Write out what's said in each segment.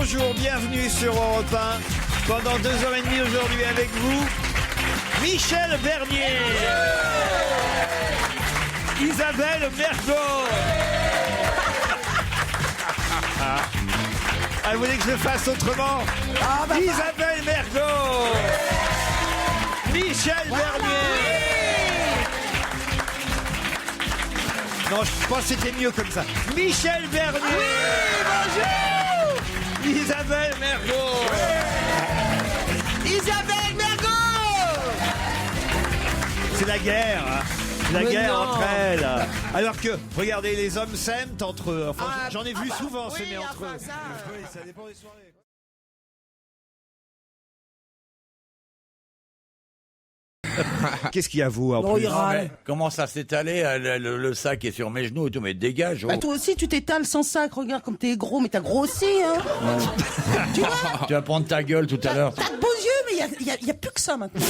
bonjour, bienvenue sur Europe 1. Pendant 2h30 aujourd'hui avec vous, Michel Bernier, Isabelle Mergo. Ah, vous voulez que je le fasse autrement? Isabelle Mergo, Michel Bernier. Non, je pense que c'était mieux comme ça. Michel Bernier. Bonjour. Isabelle Mergo. Isabelle Mergo. C'est la guerre, hein. La guerre entre elles. Alors que, regardez, les hommes s'aiment entre eux. Enfin, j'en ai vu souvent s'aimer entre eux. Oui, ça dépend des soirées. Qu'est-ce qu'il y a, vous, en plus? Comment ça s'est allé? Le sac est sur mes genoux et tout, mais dégage. Bah, toi aussi, tu t'étales sans sac. Regarde comme t'es gros, mais t'as grossi, hein. Tu vois? Tu vas prendre ta gueule tout à l'heure. T'as de beaux yeux, mais il y a plus que ça maintenant.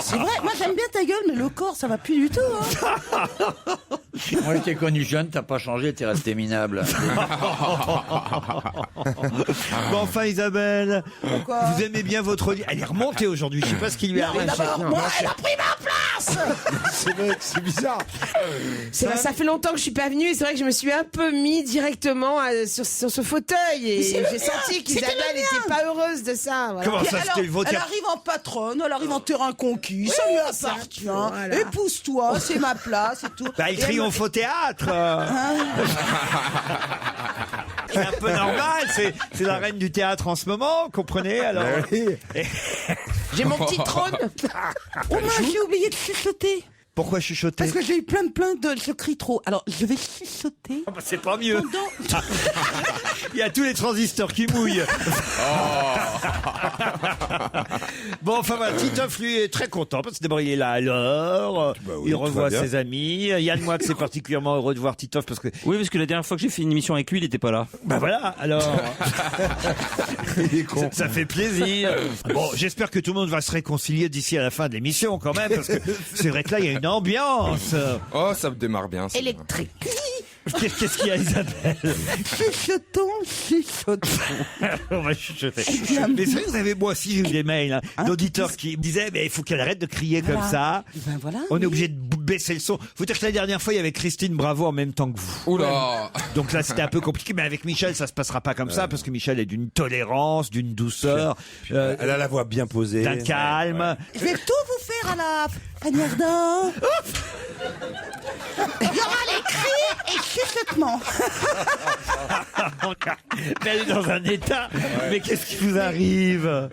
C'est vrai, moi j'aime bien ta gueule, mais le corps, ça va plus du tout, hein. Moi, je t'ai connu jeune, t'as pas changé, t'es resté minable. Bon, enfin, Isabelle, Pourquoi? vous aimez bien votre lit. Elle est remontée aujourd'hui, je sais pas ce qui lui arrive. D'abord, moi, elle a pris ma place. C'est vrai, c'est bizarre. Ça fait longtemps que je suis pas venue et c'est vrai que je me suis un peu mis directement sur ce fauteuil et c'est le j'ai mien. senti qu'Isabelle C'était le mien. n'était pas heureuse de ça. Voilà. Comment Puis ça, alors, c'était le vôtre? elle arrive en patronne, elle arrive en terrain conquis, ça lui appartient. voilà. Épouse-toi, c'est ma place et tout. Bah, il Et elle triomphe au théâtre. C'est un peu normal, c'est la reine du théâtre en ce moment, comprenez alors. J'ai mon petit trône. Oh mince, j'ai oublié de chuchoter. Pourquoi chuchoter? Parce que j'ai eu plein de... Je crie trop. Alors, je vais chuchoter. Bah, c'est pas mieux. Pendant... Il y a tous les transistors qui mouillent. Bon, enfin voilà, Titoff lui est très content parce que d'abord il est là à l'heure, il revoit ses amis. Yann Moix est particulièrement heureux de voir Titoff parce que... Oui, parce que la dernière fois que j'ai fait une émission avec lui, il n'était pas là. Bah voilà, alors... ça fait plaisir. Bon, j'espère que tout le monde va se réconcilier d'ici à la fin de l'émission quand même, parce que c'est vrai que là il y a une ambiance. Oh, ça me démarre bien. ça. Électrique. Qu'est-ce qu'il y a, Isabelle? Chuchotons. On va chuchoter. Mais c'est vrai que vous avez, moi aussi j'ai eu des mails d'auditeurs qui me disaient mais il faut qu'elle arrête de crier comme ça. Ben voilà. On est obligé de baisser le son. Faut dire que la dernière fois il y avait Christine Bravo en même temps que vous. Oula. Donc là c'était un peu compliqué, mais avec Michel ça se passera pas comme ça parce que Michel est d'une tolérance, d'une douceur, Elle a la voix bien posée. d'un calme. Je vais tout vous faire à la Fanny Ardant. Il y aura les cris et chuchotements. Mais elle est dans un état. Mais qu'est-ce qui vous arrive?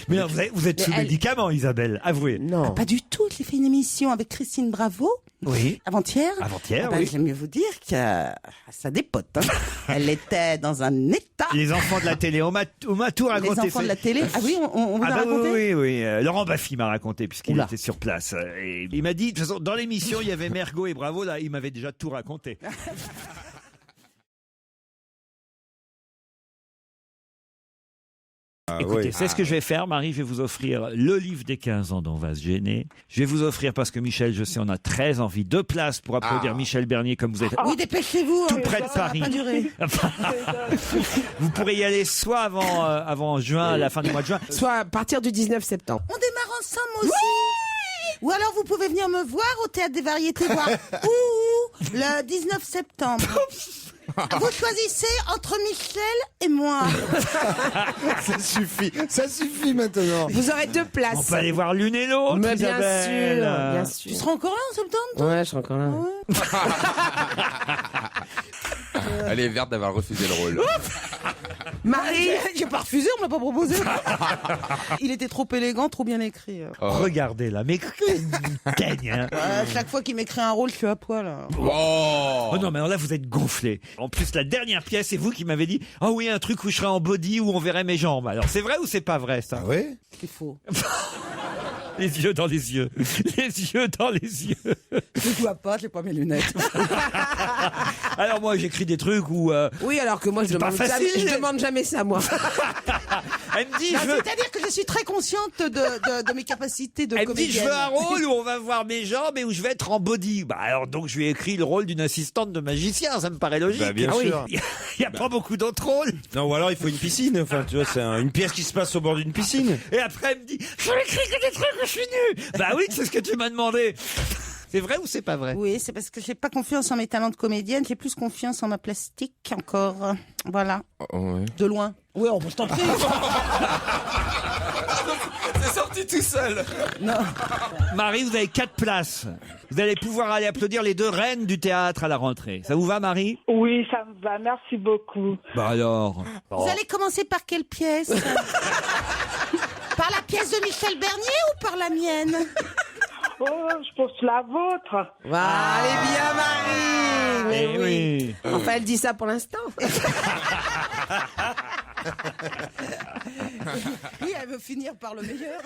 Mais non, vous êtes sous médicaments, Isabelle. Avouez. Non. Pas du tout. J'ai fait une émission avec Christine Bravo. Oui. Avant-hier. Avant-hier, ben, oui. j'aime mieux vous dire que ça dépote. Hein. Elle était dans un état. Les enfants de la télé, on m'a tout raconté. Les enfants de la télé. Ah oui, on vous a raconté. Oui. Laurent Baffy m'a raconté puisqu'il Oula. était sur place. Et il m'a dit, de toute façon, dans l'émission, il y avait Mergo et Bravo. Là, il m'avait déjà tout raconté. Écoutez, c'est ce que je vais faire, Marie. Je vais vous offrir le livre des 15 ans dont on va se gêner. Je vais vous offrir, parce que Michel, je sais, on a très envie, 2 places pour applaudir Michel Bernier comme vous êtes. Oui, dépêchez-vous. Tout près de Paris. Ça va pas durer. Vous pourrez y aller soit avant juin, à la fin du mois de juin. Soit à partir du 19 septembre. On démarre ensemble aussi. Ou alors vous pouvez venir me voir au Théâtre des Variétés voir le 19 septembre. Vous choisissez entre Michel et moi. Ça suffit maintenant. Vous aurez 2 places. On peut aller voir l'une et l'autre, Mais bien Isabelle. sûr, bien Tu sûr. seras encore là en septembre, toi? Ouais, je serai encore là. Elle est verte d'avoir refusé le rôle. Marie, J'ai pas refusé, on me l'a pas proposé. Il était trop élégant, trop bien écrit. Regardez là, mais teigne, hein. Chaque fois qu'il m'écrit un rôle, je suis à poil. Oh non, mais alors là, vous êtes gonflé. En plus, la dernière pièce, c'est vous qui m'avez dit « Oh oui, un truc où je serais en body, où on verrait mes jambes. » Alors, c'est vrai ou c'est pas vrai, ça? Ah ouais? C'est faux. Les yeux dans les yeux. Les yeux dans les yeux. Je vois pas, j'ai pas mes lunettes. Alors moi, j'écris des trucs où... Oui, alors que moi, je pas demande, facile. je demande jamais ça, moi. Elle me dit, Non, je veux... C'est-à-dire que je suis très consciente de mes capacités de Elle me dit, comédienne. je veux un rôle où on va voir mes jambes et où je vais être en body. Bah alors donc je lui ai écrit le rôle d'une assistante de magicien, ça me paraît logique. Bah, bien Ah oui. sûr. Il y a pas beaucoup d'autres rôles. Non, ou alors il faut une piscine. Enfin, tu vois, c'est une pièce qui se passe au bord d'une piscine. Et après elle me dit, je n'écris que des trucs où je suis nu. Bah oui, c'est ce que tu m'as demandé. C'est vrai ou c'est pas vrai? Oui, c'est parce que j'ai pas confiance en mes talents de comédienne, j'ai plus confiance en ma plastique encore. Voilà, Oh, ouais. de loin. Oui, je t'en prie. C'est sorti tout seul. Non. Marie, vous avez 4 places. Vous allez pouvoir aller applaudir les 2 reines du théâtre à la rentrée. Ça vous va, Marie? Oui, ça me va, merci beaucoup. Bah alors. Vous allez commencer par quelle pièce? Par la pièce de Michel Bernier ou par la mienne? Oh, je pense la vôtre. Ah, elle est bien, Marie. Mais Eh oui. Enfin, elle dit ça pour l'instant. Oui, elle veut finir par le meilleur.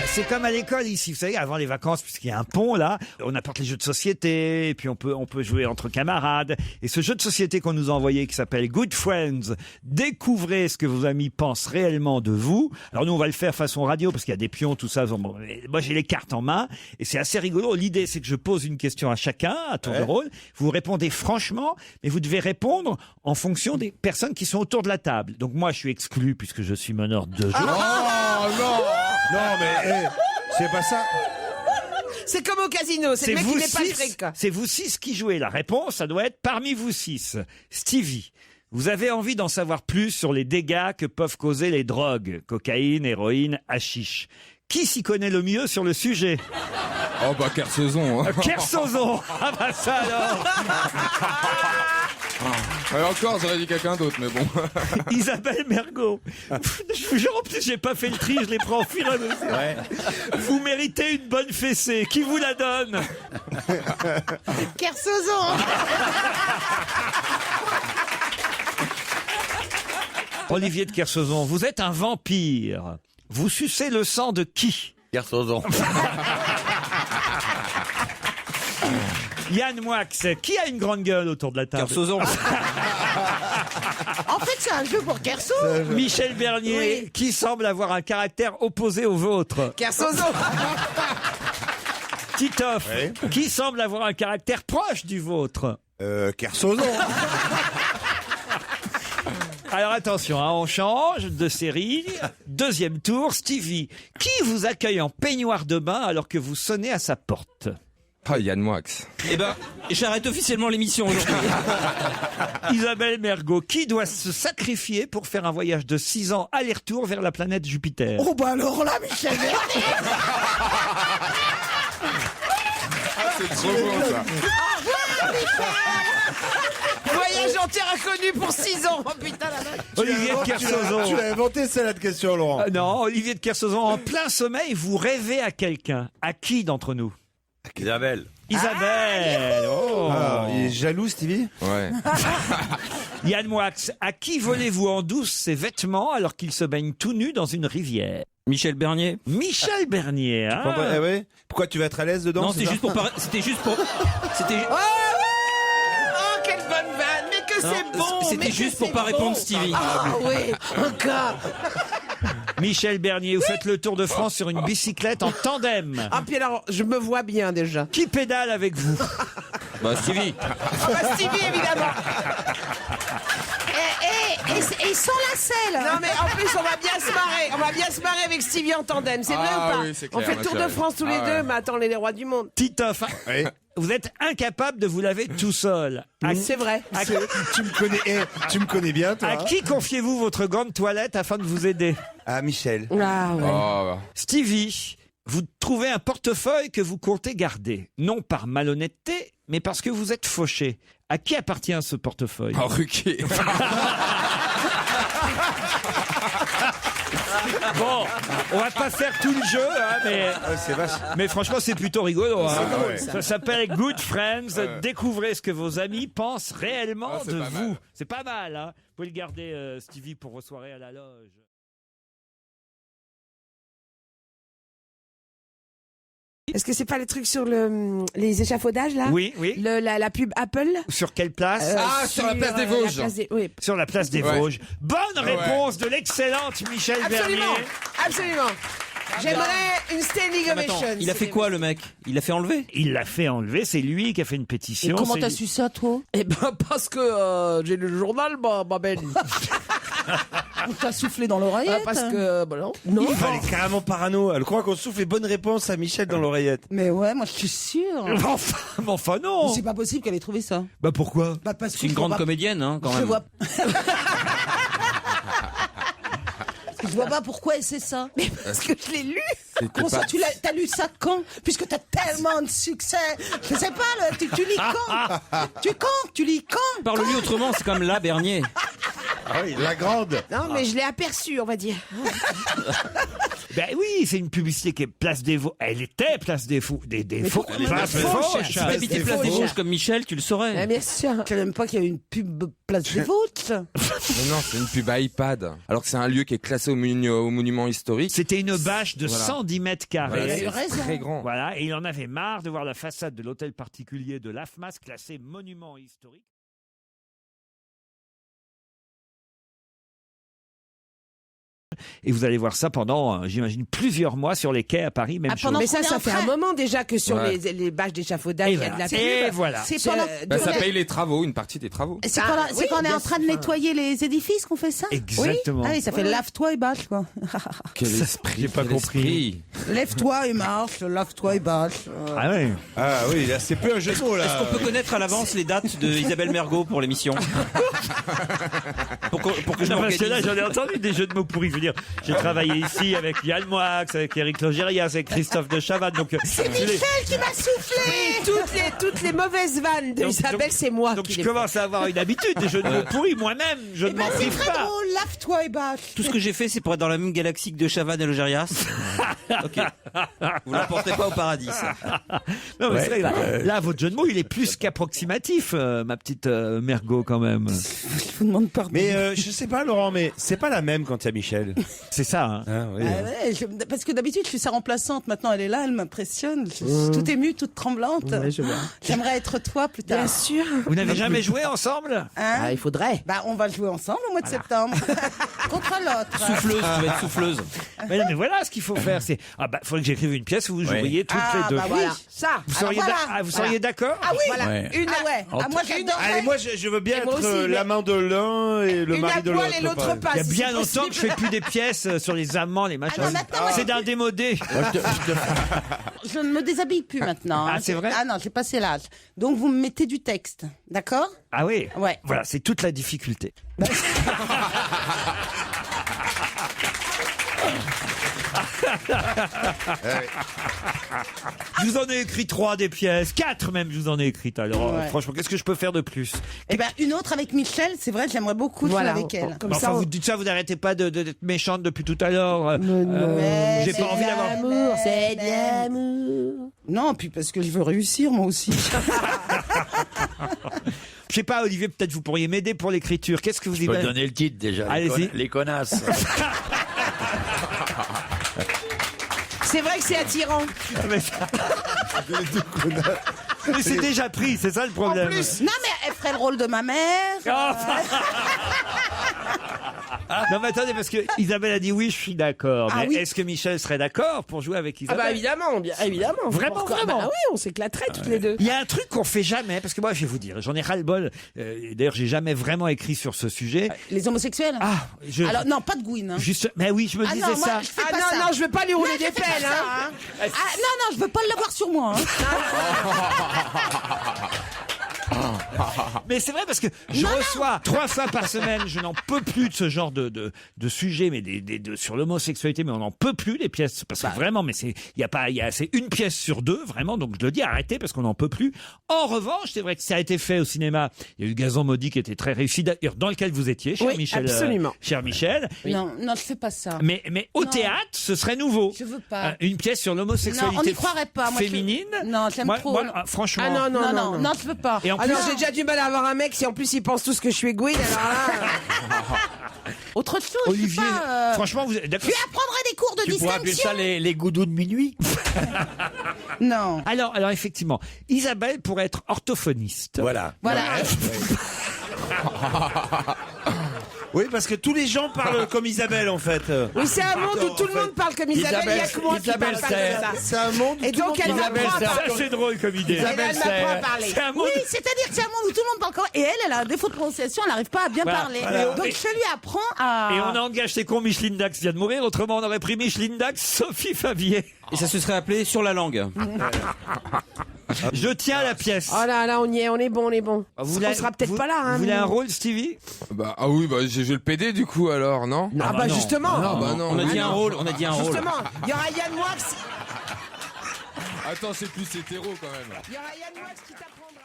C'est comme à l'école ici, vous savez, avant les vacances, puisqu'il y a un pont là, on apporte les jeux de société, et puis on peut jouer entre camarades. Et ce jeu de société qu'on nous a envoyé, qui s'appelle Good Friends, découvrez ce que vos amis pensent réellement de vous. Alors nous, on va le faire façon radio, parce qu'il y a des pions, tout ça. Bon, moi, j'ai les cartes en main, et c'est assez rigolo. L'idée, c'est que je pose une question à chacun, à tour de rôle. Vous répondez franchement, mais vous devez répondre en fonction des personnes qui sont autour de la table. Donc moi, je suis exclu, puisque je suis meneur de jeu. Oh non. Non, mais c'est pas ça. C'est comme au casino, c'est le mec qui n'est pas fréquent. C'est vous 6 qui jouez. La réponse, ça doit être parmi vous 6. Stevie, vous avez envie d'en savoir plus sur les dégâts que peuvent causer les drogues, cocaïne, héroïne, hashish. Qui s'y connaît le mieux sur le sujet? Oh bah Kersozon. Kersozon. Ah bah ça alors. Et encore, j'aurais dit quelqu'un d'autre, mais bon. Isabelle Mergo. Je vous jure, en plus, j'ai pas fait le tri, je l'ai pris en fur et à mesure. Ouais. Vous méritez une bonne fessée. Qui vous la donne? Kersozon. Olivier de Kersozon, vous êtes un vampire. Vous sucez le sang de qui? Kersozon. Yann Moix, qui a une grande gueule autour de la table? Kersozon. En fait, c'est un jeu pour Kerso. Michel Bernier, Oui. qui semble avoir un caractère opposé au vôtre. Kersozon. Titoff, qui semble avoir un caractère proche du vôtre. Kersozon. Alors attention, hein, on change de série. Deuxième tour, Stevie, qui vous accueille en peignoir de bain alors que vous sonnez à sa porte? Ah, Yann Moix. Eh ben, j'arrête officiellement l'émission aujourd'hui. Isabelle Mergo, qui doit se sacrifier pour faire un voyage de 6 ans aller-retour vers la planète Jupiter? Oh bah alors là, Michel Bernier. C'est trop bon ça. Voyage en terre inconnue pour 6 ans. Oh putain, la vache. Olivier de Kersozon. Tu l'as inventé celle-là de question, Laurent. Non, Olivier de Kersozon, en plein sommeil, vous rêvez à quelqu'un. À qui d'entre nous? Isabelle. Isabelle. Oh. Ah, il est jaloux, Stevie? Ouais. Yann Moix, à qui volez-vous en douce ses vêtements alors qu'il se baigne tout nu dans une rivière? Michel Bernier. Michel Bernier. Hein. Eh ouais. Pourquoi tu vas être à l'aise dedans? Non, c'est c'est ça juste pour c'était juste pour c'était Oh, quelle bonne vanne. Mais que c'est bon. c'était mais juste que pour c'est pas bon. répondre Stevie. Ah oui, encore. Michel Bernier, vous faites le tour de France sur une bicyclette en tandem. Ah, puis alors, je me vois bien déjà. Qui pédale avec vous? Bah Stevie. Ah bah Stevie, évidemment. Et sans la selle. Non, mais en plus, on va bien se marrer. On va bien se marrer avec Stevie en tandem. C'est vrai Ah ou pas? oui, c'est On clair, fait le tour ma de chérie. France tous les Ah deux. ouais. Mais attends, on est les rois du monde. Titoff, Oui. vous êtes incapable de vous laver tout seul. C'est vrai. Tu me connais bien, toi. À qui confiez-vous votre grande toilette afin de vous aider? Ah, Michel. Ah ouais. Oh. Stevie, vous trouvez un portefeuille que vous comptez garder. Non par malhonnêteté, mais parce que vous êtes fauché. À qui appartient ce portefeuille? Oh, Ruquier. Bon, on va pas faire tout le jeu, hein, mais franchement, c'est plutôt rigolo. Hein. Ça s'appelle Good Friends. Découvrez ce que vos amis pensent réellement de vous. C'est pas mal. Hein. Vous pouvez le garder, Stevie, pour vos soirées à la loge. Est-ce que c'est pas les trucs sur les échafaudages là? Oui. La pub Apple? Sur quelle place? Sur la place des Vosges. Oui. Sur la place des Vosges. Bonne réponse de l'excellente Michel Bernier. Absolument. J'aimerais une standing Attends, ovation. il a fait quoi le mec? Il l'a fait enlever? Il l'a fait enlever, c'est lui qui a fait une pétition. Comment c'est t'as lui. su ça, toi? Eh ben parce que j'ai lu le journal, ma belle. On t'a soufflé dans l'oreillette? Parce que non. Elle est carrément parano. Elle croit qu'on souffle les bonnes réponses à Michel dans l'oreillette. Mais ouais, moi je suis sûre. Enfin non. C'est pas possible qu'elle ait trouvé ça. Bah pourquoi? Bah parce C'est que une je vois grande pas- comédienne, hein, quand Je même. vois. Je vois pas pourquoi elle sait ça. Mais Parce que je l'ai lu. comment ça, t'as lu ça quand? Puisque t'as tellement de succès. Je sais pas, tu lis quand? Tu lis quand? Parle-lui autrement, c'est comme là, Bernier. Ah oui, la grande. Non, mais je l'ai aperçu, on va dire. Ben oui, c'est une publicité qui est Place des Vosges. Elle était Place des Fous. Des Faux. Place des Vosges. Si t'habitais Place des Vosges comme Michel, tu le saurais. Bien sûr. Je savais même pas qu'il y avait une pub Place des Vosges. Mais non, c'est une pub à iPad. Alors que c'est un lieu qui est classé au monument historique. C'était une bâche de 110 mètres carrés. Voilà, eu c'est raison. très grand. Voilà, et il en avait marre de voir la façade de l'hôtel particulier de l'AFMAS classé monument historique. Et vous allez voir ça pendant, j'imagine, plusieurs mois sur les quais à Paris, même Ah, chose. pendant Mais ça combien fait après un moment déjà que sur Ouais. les bâches d'échafaudage, il y a de la pub. Et voilà. C'est C'est, pendant. Bah, ça tournée- paye les travaux, une partie des travaux. C'est Ah, quand, oui, c'est quand on est bien en train de sûr. nettoyer les édifices qu'on fait ça? Exactement. Oui, ah oui, ça fait lave-toi et bâche, quoi. Quel esprit. j'ai pas quel compris. esprit. Lève-toi et marche, lave-toi et bâche. Ah ouais. Ah oui, là, c'est plus un jeu de mots, là. Est-ce qu'on peut connaître à l'avance les dates de Isabelle Mergo pour l'émission? pour que je Non, parce que là, m'organise. j'en ai entendu des jeux de mots pourris. Je veux dire, j'ai travaillé ici avec Yann Moix, avec Eric Logérias, avec Christophe de Chavannes. Donc, C'est Michel qui m'a soufflé! Toutes les mauvaises vannes de Donc- Isabelle, c'est moi donc qui je les fais. commence à avoir une habitude des jeux de mots pourris. Moi-même, je ne m'en C'est prive très pas. drôle, lave-toi et bâche. Tout ce que j'ai fait, c'est pour être dans la même galaxie que de Chavannes et Logérias. Ok. Vous l'emportez pas au paradis, ça. Non, mais c'est vrai, là, votre jeu de mots, il est plus qu'approximatif, ma petite Mergo, quand même. Je vous demande pardon. Mais je sais pas, Laurent, mais c'est pas la même quand il y a Michel. C'est ça, hein. Hein, oui. Ah ouais, parce que d'habitude, je suis sa remplaçante. Maintenant, elle est là, elle m'impressionne. Je suis toute émue, toute tremblante. J'aimerais être toi plus tard. Bien sûr. Vous n'avez jamais joué ensemble? Hein? Il faudrait. Bah, on va jouer ensemble au mois de septembre. Contre l'autre. Souffleuse, tu vas être souffleuse. Mais, non, mais voilà ce qu'il faut faire. C'est faudrait que j'écrive une pièce où vous joueriez toutes les deux. bah voilà. Ça. Vous seriez, voilà. vous seriez d'accord? Ah oui, Voilà. Ouais. Une Ah ouais. Ah, moi, j'adorerais. Allez, moi, je veux bien Et moi être aussi, mais- l'amant de l'un et le Une mari à de poil l'autre. et l'autre pareil. pas. Il y a si bien c'est longtemps que je fais possible. plus des pièces sur les amants, les machins. Ah non, maintenant, C'est d'un démodé. Je ne me déshabille plus maintenant. Ah, hein. c'est vrai? Ah non, j'ai passé l'âge. Donc, vous me mettez du texte. D'accord? Ah oui. Ouais. Voilà, c'est toute la difficulté. Je vous en ai écrit 3 des pièces, 4 même, je vous en ai écrites. Alors, Ouais. franchement, qu'est-ce que je peux faire de plus? Eh ben, une autre avec Michel, c'est vrai, j'aimerais beaucoup jouer avec elle. Comme Enfin, ça, vous dites ça, vous n'arrêtez pas d'être méchante depuis tout à l'heure. Mais J'ai c'est pas envie d'avoir. l'amour, c'est de l'amour. Non, puis parce que je veux réussir, moi aussi. Je sais pas, Olivier, peut-être vous pourriez m'aider pour l'écriture. Qu'est-ce que vous Je peux dites? donner le titre déjà. Allez-y. Les connasses. C'est vrai que c'est attirant. Mais c'est déjà pris, c'est ça le problème. Non, mais elle ferait le rôle de ma mère. Non mais attendez, parce que Isabelle a dit oui, je suis d'accord. Ah Mais oui. est-ce que Michel serait d'accord pour jouer avec Ah Isabelle? bah évidemment, bien évidemment. Vraiment, Pourquoi? vraiment. Bah oui, on s'éclaterait toutes les deux. Il y a un truc qu'on fait jamais, parce que moi je vais vous dire, j'en ai ras-le-bol. D'ailleurs, j'ai jamais vraiment écrit sur ce sujet. Les homosexuels? Ah, Alors, non, pas de Gouine. Hein. juste, mais oui, je me Ah disais non, moi, ça. je fais Ah pas non, ça. non, je veux pas lui rouler Non, des je fais pas pelles, ça, hein. Ah non, non, je veux pas l'avoir sur moi. Hein. Mais c'est vrai parce que je reçois 3 fois par semaine, je n'en peux plus de ce genre de sujet, mais sur l'homosexualité, mais on n'en peut plus les pièces parce que vraiment, mais c'est une pièce sur 2 vraiment, donc je le dis, arrêtez parce qu'on n'en peut plus. En revanche, c'est vrai que ça a été fait au cinéma. Il y a eu Gazon maudit qui était très réussi, d'ailleurs dans lequel vous étiez, cher Oui, Michel. absolument. Cher Michel. Non, je fais pas ça. Mais au Non. théâtre, ce serait nouveau. Je veux pas. Une pièce sur l'homosexualité Non, on n'y croirait pas. Moi, féminine. Non, j'aime trop. Moi, franchement. Ah non. Je veux pas. Et en Alors plus, j'ai déjà du mal à avoir un mec si en plus il pense tous que je suis Gwyn, alors là... Autre chose, Olivier, je sais pas, franchement, vous êtes d'accord. Tu apprendrais des cours de Tu pourrais appeler distinction. ça les goudous de minuit. Non. Alors effectivement, Isabelle pourrait être orthophoniste. Voilà. Voilà. Oui, parce que tous les gens parlent comme Isabelle, en fait. Oui, c'est un monde où tout le monde parle comme Isabelle, il y a que moi qui parle pas c'est- comme ça. C'est un monde où Et donc elle Isabelle, m'apprend à c'est un- parler. Ça, c'est drôle comme idée. Et là, elle m'apprend à parler. C'est un monde. Oui, c'est-à-dire que c'est un monde où tout le monde parle comme... Et elle a un défaut de prononciation, elle n'arrive pas à bien Voilà, parler. voilà. Donc Et- je lui apprends à... Et on engage ces cons. Micheline Dax vient de mourir. Autrement, on aurait pris Micheline Dax, Sophie Favier. Et ça se serait appelé Sur la langue. Je tiens à la pièce. Oh là, on y est, on est bon. On sera peut-être pas là. Hein, Vous voulez mais- un rôle, Stevie? Ah oui, j'ai le PD du coup alors, non? Ah bah justement. Ah bah non. On a dit un non. rôle, on a dit un rôle. Justement, il y aura Yann Wax. Attends, c'est plus hétéro quand même. Il y aura Yann Wax qui t'apprendra.